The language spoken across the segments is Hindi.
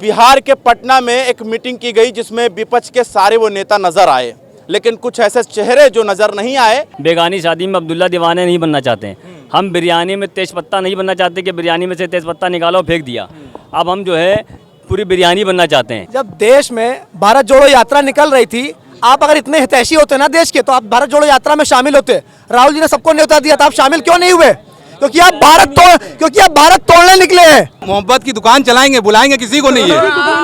बिहार के पटना में एक मीटिंग की गई जिसमें विपक्ष के सारे वो नेता नजर आए, लेकिन कुछ ऐसे चेहरे जो नजर नहीं आए। बेगानी शादी में अब्दुल्ला दीवाने नहीं बनना चाहते हैं। हम बिरयानी में तेज पत्ता नहीं बनना चाहते कि बिरयानी में से तेज पत्ता निकालो फेंक दिया। अब हम जो है पूरी बिरयानी बनना चाहते हैं। जब देश में भारत जोड़ो यात्रा निकल रही थी, आप अगर इतने हितैषी होते ना देश के, तो आप भारत जोड़ो यात्रा में शामिल होते। राहुल जी ने सबको न्योता दिया था, आप शामिल क्यों नहीं हुए? क्योंकि आप भारत तोड़ने निकले हैं। मोहब्बत की दुकान चलाएंगे, बुलाएंगे किसी को नहीं है।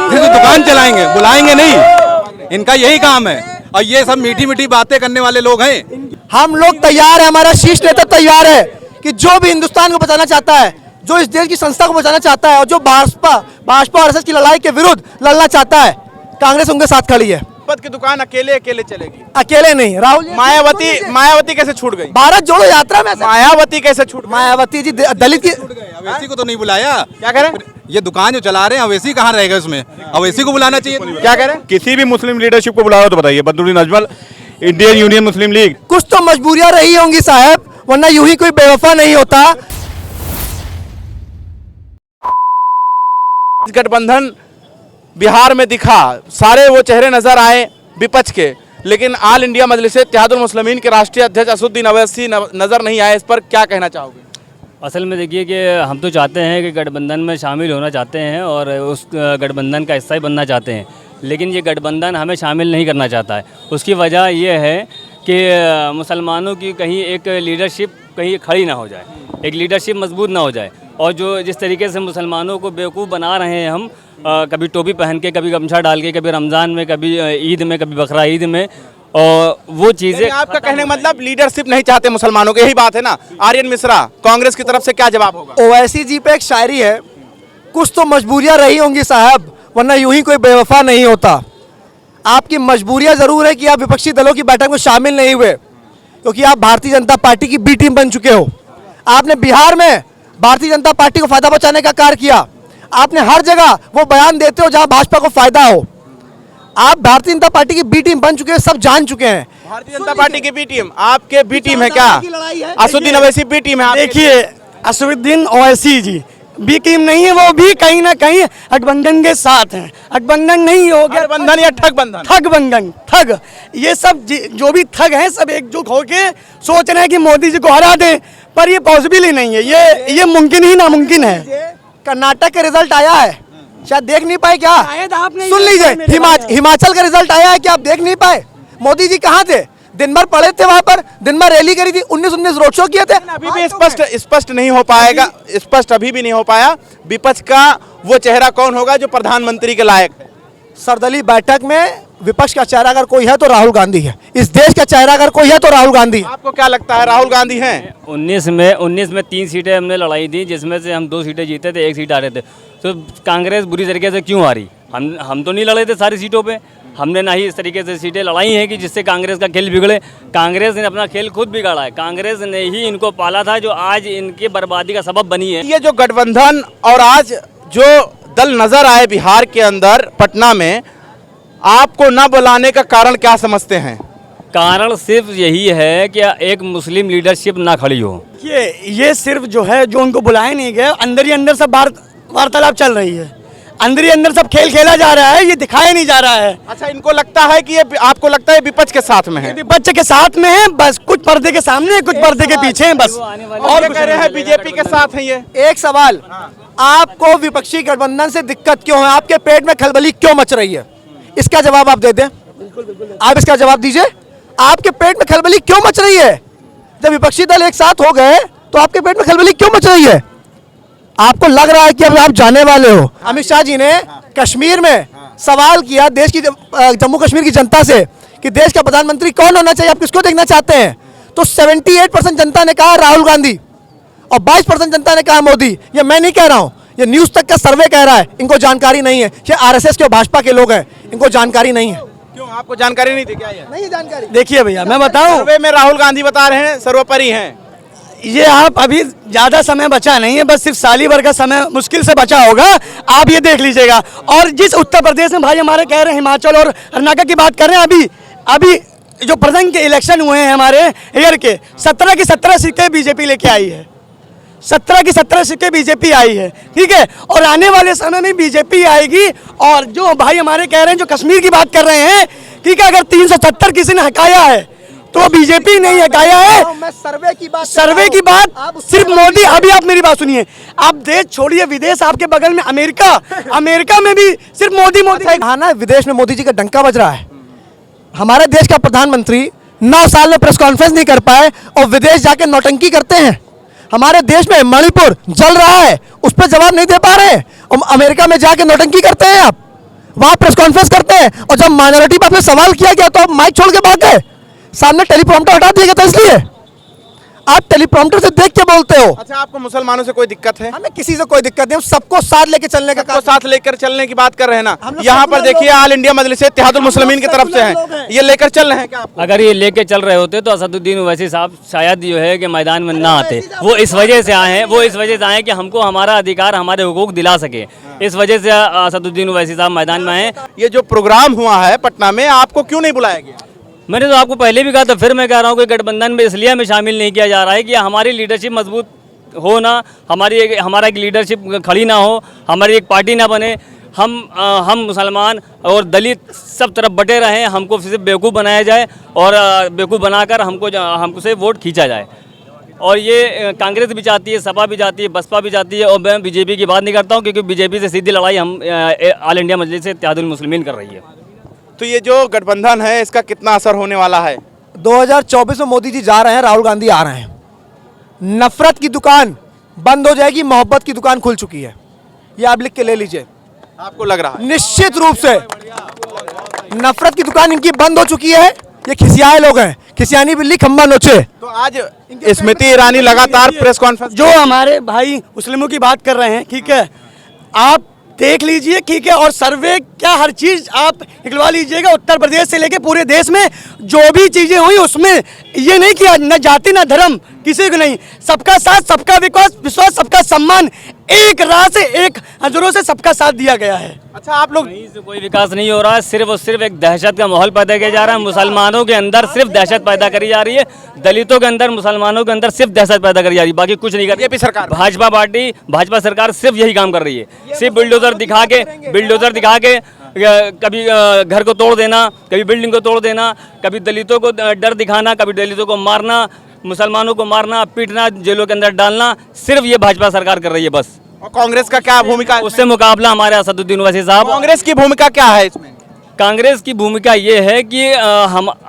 सिर्फ दुकान चलाएंगे, बुलाएंगे नहीं। इनका यही काम है। और ये सब मीठी मीठी बातें करने वाले लोग हैं। हम लोग तैयार है, हमारा शीर्ष नेता तैयार है कि जो भी हिंदुस्तान को बचाना चाहता है, जो इस देश की संस्था को बचाना चाहता है और जो भाजपा आरएसएस की लड़ाई के विरुद्ध लड़ना चाहता है, कांग्रेस उनके साथ खड़ी है। मोहब्बत की दुकान अकेले चलेगी, अकेले नहीं। राहुल जी, मायावती कैसे छूट गई? भारत जोड़ो यात्रा में मायावती कैसे छूट गई? मायावती जी दलित की अवैसी को तो नहीं बुलाया। क्या कह रहे हैं? ये दुकान जो चला रहे हैं, अवैसी कहाँ रहेगा उसमें? अवैसी को बुलाना चाहिए। क्या कह रहे हैं? किसी भी मुस्लिम लीडरशिप को बुलाओ तो बताइए। बदरुद्दीन अजमल, इंडियन यूनियन मुस्लिम लीग। कुछ तो मजबूरियां रही होंगी साहब, वरना यूं ही कोई बेवफा नहीं होता। गठबंधन बिहार में दिखा, सारे वो चेहरे नजर आए विपक्ष के, लेकिन ऑल इंडिया मजलिस-ए-इत्तेहादुल मुस्लिमीन के राष्ट्रीय अध्यक्ष असदुद्दीन अवैसी नजर नहीं आए। इस पर क्या कहना चाहोगे? असल में देखिए कि हम तो चाहते हैं कि गठबंधन में शामिल होना चाहते हैं और उस गठबंधन का हिस्सा ही बनना चाहते हैं, लेकिन ये गठबंधन हमें शामिल नहीं करना चाहता है। उसकी वजह ये है कि मुसलमानों की कहीं एक लीडरशिप कहीं खड़ी ना हो जाए, एक लीडरशिप मजबूत ना हो जाए। और जो जिस तरीके से मुसलमानों को बेवकूफ़ बना रहे हैं हम, कभी टोपी पहन के, कभी गमछा डाल के, कभी रमज़ान में, कभी ईद में, कभी बकरा ईद में, और वो चीज़ें। आपका कहने का मतलब लीडरशिप नहीं चाहते मुसलमानों के, यही बात है ना? आर्यन मिश्रा, कांग्रेस की तरफ से क्या जवाब होगा? ओवैसी जी पे एक शायरी है, कुछ तो मजबूरियां रही होंगी साहब, वरना यूं ही कोई बेवफा नहीं होता। आपकी मजबूरियां जरूर है कि आप विपक्षी दलों की बैठक में शामिल नहीं हुए, क्योंकि आप भारतीय जनता पार्टी की बी टीम बन चुके हो। आपने बिहार में भारतीय जनता पार्टी को फायदा पहुंचाने का कार्य किया। आपने हर जगह वो बयान देते हो जहां भाजपा को फायदा हो। आप भारतीय जनता पार्टी की बी टीम बन चुके हैं, सब जान चुके हैं। भारतीय जनता पार्टी की बी टीम, आपके बी टीम है क्या? असदुद्दीन अवैसी बी टीम है। देखिए, असदुद्दीन ओवैसी जी बी टीम नहीं है, वो भी कहीं ना कहीं गठबंधन के साथ हैं। गठबंधन नहीं हो गया, गठबंधन या ठगबंधन? ठगबंधन, ठग। ये सब जो भी ठग हैं, सब एकजुट होके सोच रहे हैं कि मोदी जी को हरा दें, पर ये पॉसिबल ही नहीं है। ये मुमकिन ही नामुमकिन है। कर्नाटक का रिजल्ट आया है, शायद देख नहीं पाए क्या? सुन लीजिए, हिमाचल का रिजल्ट आया है, क्या आप देख नहीं पाए? मोदी जी कहाँ थे? दिन भर पड़े थे वहां पर, दिन भर रैली करी थी, 19 रोड शो किए थे। अभी भी स्पष्ट नहीं हो पाएगा, स्पष्ट अभी भी नहीं हो पाया विपक्ष का वो चेहरा कौन होगा जो प्रधानमंत्री के लायक है। सर्वदलीय बैठक में विपक्ष का चेहरा अगर कोई है तो राहुल गांधी है। इस देश का चेहरा अगर कोई है तो राहुल गांधी है। आपको क्या लगता है, राहुल गांधी हैं? 19 में 3 सीटें हमने लड़ाई दी, जिसमें से हम 2 सीटें जीते थे, 1 सीट आ रहे थे। तो कांग्रेस बुरी तरीके से क्यों आ रही? हम तो नहीं लड़े थे सारी सीटों पे। हमने ना ही इस तरीके से सीटें लड़ाई हैं कि जिससे कांग्रेस का खेल बिगड़े। कांग्रेस ने अपना खेल खुद बिगाड़ा है। कांग्रेस ने ही इनको पाला था, जो आज इनकी बर्बादी का सबब बनी है। ये जो गठबंधन और आज जो दल नजर आए बिहार के अंदर पटना में, आपको न बुलाने का कारण क्या समझते हैं? कारण सिर्फ यही है कि एक मुस्लिम लीडरशिप ना खड़ी हो। ये सिर्फ जो है, जो उनको बुलाए नहीं गए, अंदर ही अंदर सब वार्तालाप चल रही है, अंदर ही अंदर सब खेल खेला जा रहा है, ये दिखाया नहीं जा रहा है। अच्छा, इनको लगता है कि ये, आपको लगता है विपक्ष के साथ में है? विपक्ष के साथ में है, बस कुछ पर्दे के सामने, कुछ पर्दे के पीछे हैं बस। और कह रहे हैं बीजेपी के साथ है ये। एक सवाल, आपको विपक्षी गठबंधन से दिक्कत क्यों है? आपके पेट में खलबली क्यों मच रही है? इसका जवाब आप दे दें। आप इसका जवाब दीजिए, आपके पेट में खलबली क्यों मच रही है? जब विपक्षी दल एक साथ हो गए तो आपके पेट में खलबली क्यों मच रही है? आपको लग रहा है कि अब आप जाने वाले हो। अमित शाह जी ने कश्मीर में सवाल किया देश की, जम्मू कश्मीर की जनता से कि देश का प्रधानमंत्री कौन होना चाहिए, आप किसको देखना चाहते हैं? तो 78% जनता ने कहा राहुल गांधी और 22% जनता ने कहा मोदी। ये मैं नहीं कह रहा हूँ, ये न्यूज़ तक का सर्वे कह रहा है। इनको जानकारी नहीं है कि आरएसएस के भाजपा के लोग हैं, इनको जानकारी नहीं है। क्यों, आपको जानकारी नहीं थी क्या? ये नहीं जानकारी। देखिए भैया, मैं बताऊं, सर्वे में राहुल गांधी बता रहे हैं सर्वोपरि हैं। ये आप अभी ज्यादा समय बचा नहीं है, बस सिर्फ साल भर का समय मुश्किल से बचा होगा, आप ये देख लीजिएगा। और जिस उत्तर प्रदेश में भाई हमारे कह रहे हैं, हिमाचल और कर्नाटक की बात कर रहे हैं, अभी जो प्रेजेंट के इलेक्शन हुए हैं हमारे एयर के, 17 की 17 सीटें बीजेपी लेके आई है। 17 की 17 सीटें बीजेपी आई है, ठीक है, और आने वाले समय में बीजेपी आएगी। और जो भाई हमारे कह रहे हैं, जो कश्मीर की बात कर रहे हैं, ठीक है, अगर 370 किसी ने हटाया है तो बीजेपी नहीं हटाया है। मैं सर्वे की बात सिर्फ मोदी, अभी आप मेरी बात सुनिए, आप देश छोड़िए, विदेश आपके बगल में अमेरिका में भी सिर्फ मोदी। हाँ ना, विदेश में मोदी जी का डंका बज रहा है। हमारे देश का प्रधानमंत्री 9 साल में प्रेस कॉन्फ्रेंस नहीं कर पाए और विदेश जाके नौटंकी करते हैं। हमारे देश में मणिपुर जल रहा है, उस पर जवाब नहीं दे पा रहे हैं, और अमेरिका में जाके नौटंकी करते हैं, आप वहां प्रेस कॉन्फ्रेंस करते हैं, और जब माइनॉरिटी पर आपने सवाल किया गया तो आप माइक छोड़ के भाग गए, सामने टेलीप्रॉम्प्टर हटा दिया गया था, इसलिए आप टेलीप्रॉम्प्टर से देख के बोलते हो। अच्छा, आपको मुसलमानों से कोई दिक्कत है? हमें किसी से कोई दिक्कत नहीं, हम सबको साथ लेके चलने का तो साथ लेकर चलने की बात कर रहे हैं ना। यहाँ पर देखिए, ऑल इंडिया मजलिस इत्तेहादुल मुस्लिमीन की तरफ से हैं, ये लेकर चल रहे हैं क्या आपको? अगर ये लेके चल रहे होते तो असदुद्दीन ओवैसी साहब शायद जो है कि मैदान में ना आते। वो इस वजह से आए हैं कि हमको हमारा अधिकार, हमारे हुकूक दिला सके, इस वजह से असदुद्दीन ओवैसी साहब मैदान में आए। ये जो प्रोग्राम हुआ है पटना में, आपको क्यों नहीं बुलाया गया? मैंने तो आपको पहले भी कहा था, फिर मैं कह रहा हूँ कि गठबंधन में इसलिए हमें शामिल नहीं किया जा रहा है कि हमारी लीडरशिप मजबूत हो ना, हमारा एक लीडरशिप खड़ी ना हो, हमारी एक पार्टी ना बने, हम मुसलमान और दलित सब तरफ बटे रहें, हमको सिर्फ बेवकूफ़ बनाया जाए और बेवकूफ़ बनाकर हमसे वोट खींचा जाए। और ये कांग्रेस भी चाहती है, सपा भी चाहती है, बसपा भी चाहती है, और मैं बीजेपी की बात नहीं करता हूँ क्योंकि बीजेपी से सीधी लड़ाई ऑल इंडिया मजलिस इत्तेहादुल मुस्लिमीन कर रही है। तो ये जो गठबंधन है, इसका कितना असर होने वाला है? 2024 में मोदी जी जा रहे हैं, राहुल गांधी आ रहे हैं, नफरत की दुकान बंद हो जाएगी, मोहब्बत की दुकान खुल चुकी है, ये आप लिख के ले लीजिए। आपको लग रहा है? निश्चित रूप से नफरत की दुकान इनकी बंद हो चुकी है। ये खिसियाए लोग हैं, खिसियानी बिल्ली खंबा नोचे। तो आज स्मृति ईरानी लगातार प्रेस कॉन्फ्रेंस, जो हमारे भाई मुस्लिमों की बात कर रहे हैं, ठीक है, आप देख लीजिए, ठीक है, और सर्वे क्या हर चीज आप निकलवा लीजिएगा, उत्तर प्रदेश से लेके पूरे देश में जो भी चीजें हुई उसमें ये नहीं किया, न जाति न धर्म किसी को नहीं, सबका साथ, सबका विश्वास, सबका सम्मान, एक राह से, एक नजरों से सबका साथ दिया गया है। अच्छा, आप लोग कहीं से कोई विकास नहीं हो रहा है, सिर्फ और सिर्फ एक दहशत का माहौल पैदा किया जा रहा है। मुसलमानों के अंदर सिर्फ दहशत पैदा करी जा रही है, दलितों के अंदर, मुसलमानों के अंदर सिर्फ दहशत पैदा करी जा रही है, बाकी कुछ नहीं कर बीजेपी सरकार, भाजपा सरकार सिर्फ यही काम कर रही है, सिर्फ बिल्डोजर दिखा के कभी घर को तोड़ देना, कभी बिल्डिंग को तोड़ देना, कभी दलितों को डर दिखाना, कभी दलितों को मारना, मुसलमानों को मारना, पीटना, जेलों के अंदर डालना, सिर्फ ये भाजपा सरकार कर रही है बस। और कांग्रेस का क्या भूमिका है? उससे मुकाबला हमारे असदुद्दीन ओवैसी साहब। कांग्रेस की भूमिका क्या है इसमें? कांग्रेस की भूमिका ये है कि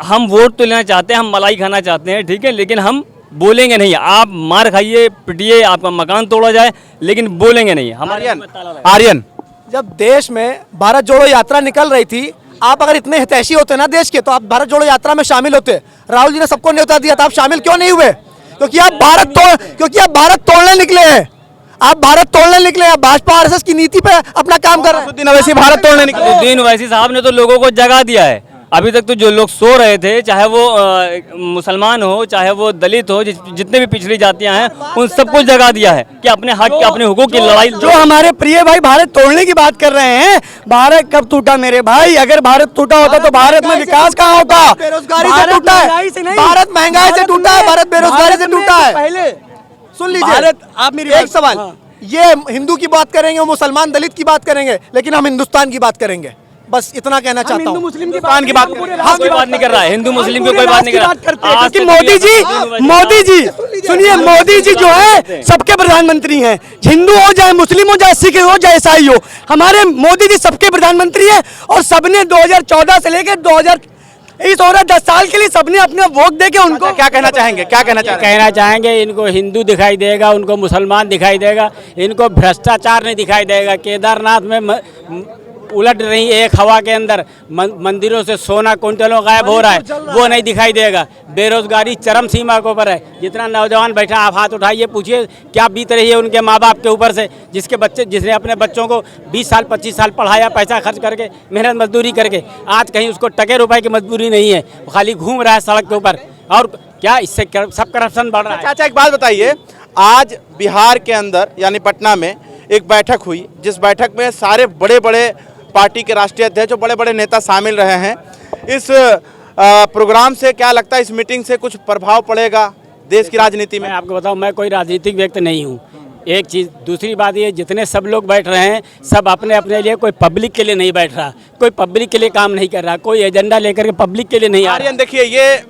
हम वोट तो लेना चाहते हैं, हम मलाई खाना चाहते हैं, ठीक है, लेकिन हम बोलेंगे नहीं। आप मार खाइए, पिटिए, आपका मकान तोड़ा जाए, लेकिन बोलेंगे नहीं। आर्यन, जब देश में भारत जोड़ो यात्रा निकल रही थी, आप अगर इतने हितैषी होते ना देश के, तो आप भारत जोड़ो यात्रा में शामिल होते। राहुल जी ने सबको न्योता दिया था, आप शामिल क्यों नहीं हुए? क्योंकि आप भारत तोड़ने निकले हैं, आप भारत तोड़ने निकले हैं, भाजपा आरएसएस की नीति पे अपना काम कर रहे हैं। असदुद्दीन ओवैसी भारत तोड़ने निकले। असदुद्दीन ओवैसी साहब ने तो लोगों को जगा दिया है। अभी तक तो जो लोग सो रहे थे, चाहे वो मुसलमान हो, चाहे वो दलित हो, जितने भी पिछड़ी जातियां हैं, उन सबको जगा दिया है कि अपने हक, अपने हुकूक की लड़ाई। जो हमारे प्रिय भाई भारत तोड़ने की बात कर रहे हैं, भारत कब टूटा मेरे भाई? अगर भारत टूटा होता तो भारत में विकास कहाँ होता? बेरोजगारी से टूटा है, भारत महंगाई से टूटा है, भारत बेरोजगारी से टूटा है। पहले सुन लीजिए, भारत, आप मेरी एक सवाल, ये हिंदू की बात करेंगे, मुसलमान दलित की बात करेंगे, लेकिन हम हिंदुस्तान की बात करेंगे। बस इतना कहना चाहता हूँ। मुस्लिम की बात की बात कोई बात नहीं कर रहा है, हिंदू मुस्लिम की कोई बात नहीं कर रहा। क्योंकि मोदी जी सुनिए, मोदी जी जो है सबके प्रधानमंत्री हैं, हिंदू हो चाहे मुस्लिम हो चाहे सिख हो चाहे ईसाई हो, हमारे मोदी जी सबके प्रधानमंत्री हैं। और सबने 2014 से लेकर 10 साल के लिए सबने अपना वोट देके उनको क्या कहना चाहेंगे? कहना चाहेंगे इनको हिंदू दिखाई देगा, उनको मुसलमान दिखाई देगा, इनको भ्रष्टाचार नहीं दिखाई देगा। केदारनाथ में उलट रही एक हवा के अंदर, मंदिरों से सोना क्विंटलों गायब हो रहा है, वो नहीं दिखाई देगा। बेरोजगारी चरम सीमा के ऊपर है। जितना नौजवान बैठा, आप हाथ उठाइए, पूछिए क्या बीत रही है उनके माँ बाप के ऊपर से, जिसने अपने बच्चों को 20 साल 25 साल पढ़ाया, पैसा खर्च करके, मेहनत मजदूरी करके, आज कहीं उसको टके रुपए की मजदूरी नहीं है, वो खाली घूम रहा है सड़क के ऊपर। और क्या इससे सब करप्शन बढ़ रहा है। चाचा, एक बात बताइए, आज बिहार के अंदर यानी पटना में एक बैठक हुई, जिस बैठक में सारे बड़े बड़े पार्टी के राष्ट्रीय अध्यक्ष और बड़े बड़े नेता शामिल रहे हैं। इस प्रोग्राम से क्या लगता है, इस मीटिंग से कुछ प्रभाव पड़ेगा देश की राजनीति में? मैं आपको बताऊं, मैं कोई राजनीतिक व्यक्ति नहीं हूं, एक चीज़। दूसरी बात ये, जितने सब लोग बैठ रहे हैं सब अपने अपने लिए, कोई पब्लिक के लिए नहीं बैठ रहा, कोई पब्लिक के लिए काम नहीं कर रहा, कोई एजेंडा लेकर के पब्लिक के लिए नहीं आ रहा। आर्यन देखिए, ये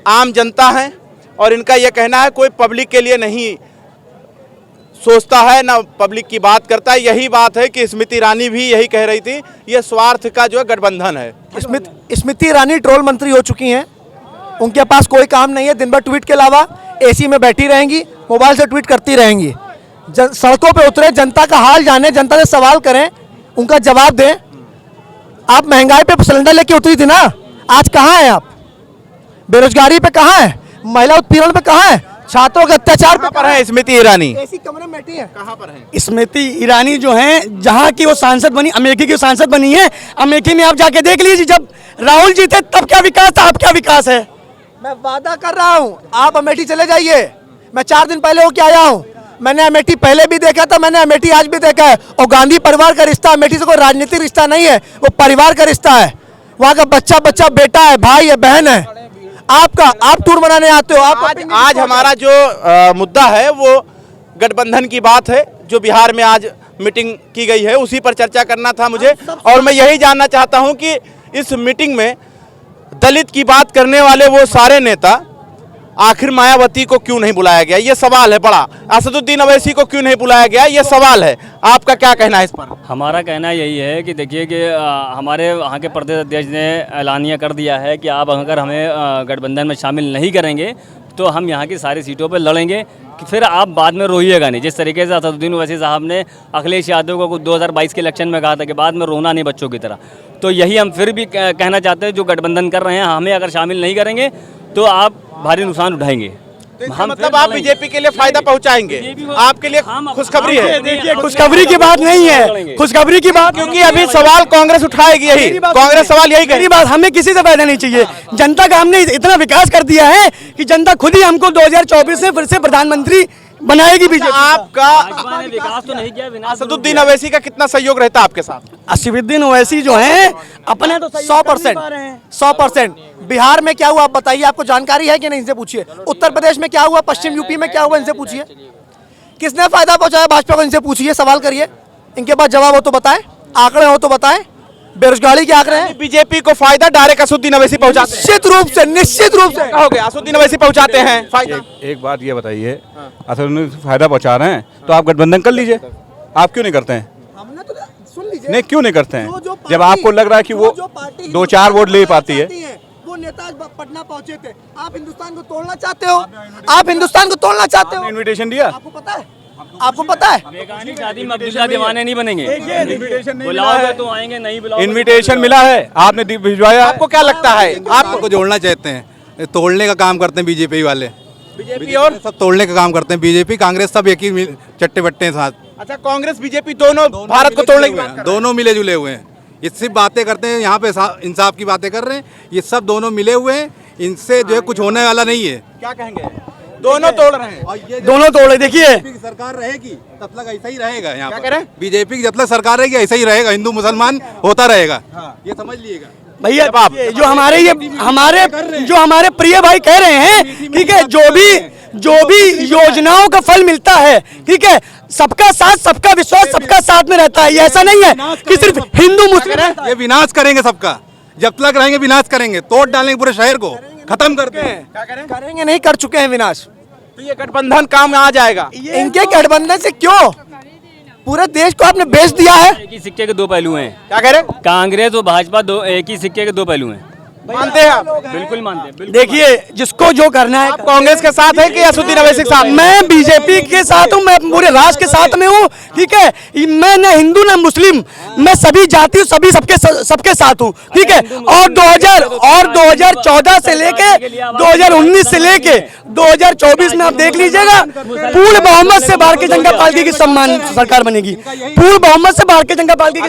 आम जनता है और इनका ये कहना है कोई पब्लिक के लिए नहीं सोचता है, ना पब्लिक की बात करता है। यही बात है कि स्मृति ईरानी भी यही कह रही थी, ये स्वार्थ का जो है गठबंधन है। स्मृति ईरानी ट्रोल मंत्री हो चुकी हैं, उनके पास कोई काम नहीं है, दिन भर ट्वीट के अलावा एसी में बैठी रहेंगी, मोबाइल से ट्वीट करती रहेंगी। सड़कों पे उतरे, जनता का हाल जाने, जनता से सवाल करें, उनका जवाब दें। आप महंगाई पे सिलेंडर लेके उतरी थी ना, आज कहाँ हैं आप? बेरोजगारी पे कहाँ है? महिला उत्पीड़न पे कहाँ है? छात्रों के अत्याचार पे पर है स्मृति ईरानी? एसी कमरे में बैठी है। कहाँ पर है स्मृति ईरानी? जो हैं, जहाँ की वो सांसद बनी, अमेठी की सांसद बनी है। अमेठी में आप जाके देख लीजिए, जब राहुल जी थे तब क्या विकास था, अब क्या विकास है। मैं वादा कर रहा हूँ, आप अमेठी चले जाइए। मैं 4 दिन पहले होके आया हूँ, मैंने अमेठी पहले भी देखा था, मैंने अमेठी आज भी देखा है। और गांधी परिवार का रिश्ता अमेठी से कोई राजनीतिक रिश्ता नहीं है, वो परिवार का रिश्ता है। वहाँ का बच्चा बच्चा बेटा है, भाई है, बहन है। आप टूर बनाने आते हो। आज हमारा जो मुद्दा है वो गठबंधन की बात है, जो बिहार में आज मीटिंग की गई है उसी पर चर्चा करना था मुझे। और मैं यही जानना चाहता हूं कि इस मीटिंग में दलित की बात करने वाले वो सारे नेता, आखिर मायावती को क्यों नहीं बुलाया गया, ये सवाल है बड़ा। असदुद्दीन अवैसी को क्यों नहीं बुलाया गया, ये सवाल है। आपका क्या कहना है इस पर? हमारा कहना यही है कि देखिए कि हमारे वहाँ के प्रदेश अध्यक्ष ने ऐलानिया कर दिया है कि आप अगर हमें गठबंधन में शामिल नहीं करेंगे तो हम यहाँ की सारी सीटों पर लड़ेंगे, कि फिर आप बाद में रोइएगा नहीं। जिस तरीके से असदुद्दीन ओवैसी साहब ने अखिलेश यादव को 2022 के इलेक्शन में कहा था कि बाद में रोना नहीं बच्चों की तरह, तो यही हम फिर भी कहना चाहते हैं, जो गठबंधन कर रहे हैं हमें अगर शामिल नहीं करेंगे तो आप भारी नुकसान उठाएंगे। हम मतलब आप बीजेपी के लिए फायदा पहुंचाएंगे, आपके लिए खुशखबरी है? देखिए, खुशखबरी की बात नहीं है, खुशखबरी की बात, क्योंकि अभी सवाल कांग्रेस उठाएगी, यही कांग्रेस सवाल यही करेगी। बात, हमें किसी से फायदा नहीं चाहिए। जनता का हमने इतना विकास कर दिया है कि जनता खुद ही हमको 2024 में फिर से प्रधानमंत्री बनाएगी। बीजेपी आपका विकास तो नहीं किया। असदुद्दीन अवैसी का कितना सहयोग रहता है आपके साथ? असदुद्दीन ओवैसी जो हैं अपने तो 100%। बिहार में क्या हुआ आप बताइए, आपको जानकारी है कि नहीं, इनसे पूछिए। उत्तर प्रदेश में क्या हुआ, पश्चिम यूपी में क्या हुआ, इनसे पूछिए। किसने फायदा पहुंचाया भाजपा को, इनसे पूछिए, सवाल करिए। इनके पास जवाब हो तो बताएं, आंकड़े हो तो बताएं। बेरोजगारी के आंकड़े हैं। बीजेपी को फायदा डायरेक्ट असदुद्दीन अवैसी पहुंचाते हैं? निश्चित रूप से हो गया, असदुद्दीन अवैसी पहुंचाते हैं फायदा। एक बात ये बताइए, असदुद्दीन फायदा पहुंचा रहे हैं तो आप गठबंधन कर लीजिए, आप क्यों नहीं करते हैं? हमने तो सुन लीजिए, नहीं, क्यों नहीं करते हैं? जो जब आपको लग रहा है कि वो 2-4 वोट ले पाती है। वो नेता आज पटना पहुंचे थे, आप हिंदुस्तान को तोड़ना चाहते हो, आप हिंदुस्तान को तोड़ना चाहते हो। इनविटेशन दिया, आपको पता है, आपको पता है। शादी में अब्दुल्ला दीवाने नहीं बनेंगे। बुलाओगे तो आएंगे, नहीं बुलाओगे इनविटेशन मिला है, आपने भिजवाया। आपको क्या लगता है? आपको जोड़ना चाहते हैं, तोड़ने का काम करते हैं बीजेपी वाले। बीजेपी और सब तोड़ने का काम करते हैं, बीजेपी कांग्रेस सब एक ही चट्टे बट्टे हैं साथ। अच्छा, कांग्रेस बीजेपी दोनों भारत को तोड़ने की बात कर रहे हैं। दोनों मिले जुले हुए हैं। ये सिर्फ बातें करते हैं, यहाँ पे इंसाफ की बातें कर रहे हैं। ये सब दोनों मिले हुए हैं, इनसे जो है कुछ होने वाला नहीं है। क्या कहेंगे? दोनों तोड़ रहे हैं, दोनों तोड़े। देखिए, सरकार रहेगी तब तक ऐसा ही रहेगा। यहाँ क्या पर कह रहे हैं? बीजेपी की जब तक सरकार रहेगी ऐसा ही रहेगा, हिंदू मुसलमान होता रहेगा। ये समझ लीजिएगा भैया। जो हमारे प्रिय भाई कह रहे हैं, ठीक है, जो भी योजनाओं का फल मिलता है, ठीक है, सबका साथ, सबका विश्वास, सबका साथ में रहता है। ये ऐसा नहीं है कि सिर्फ हिंदू मुस्लिम। ये विनाश करेंगे सबका, जब तक रहेंगे विनाश करेंगे, तोड़ डालेंगे पूरे शहर को, खत्म कर देंगे। करेंगे नहीं, कर चुके हैं विनाश। तो ये गठबंधन काम आ जाएगा। इनके गठबंधन से क्यों? पूरे देश को आपने बेच दिया है। एक ही सिक्के के दो पहलू हैं। क्या कह रहे? कांग्रेस और भाजपा दो एक ही सिक्के के दो पहलू हैं। मानते हैं आप? बिल्कुल मानते हैं। देखिए, जिसको जो करना है, आप कांग्रेस के साथ है कि असदुद्दीन अवैसी के साथ? मैं बीजेपी के साथ हूँ, मैं पूरे राष्ट्र के साथ में हूँ, ठीक है। मैं न हिंदू न मुस्लिम, मैं सभी जाति सभी सबके साथ हूँ, ठीक है। और 2014 से लेके 2019 से लेके 2024 में आप देख लीजिएगा, पूर्ण बहुमत से भारतीय जनता पार्टी की सम्मान सरकार बनेगी। पूर्ण बहुमत से भारतीय जनता पार्टी की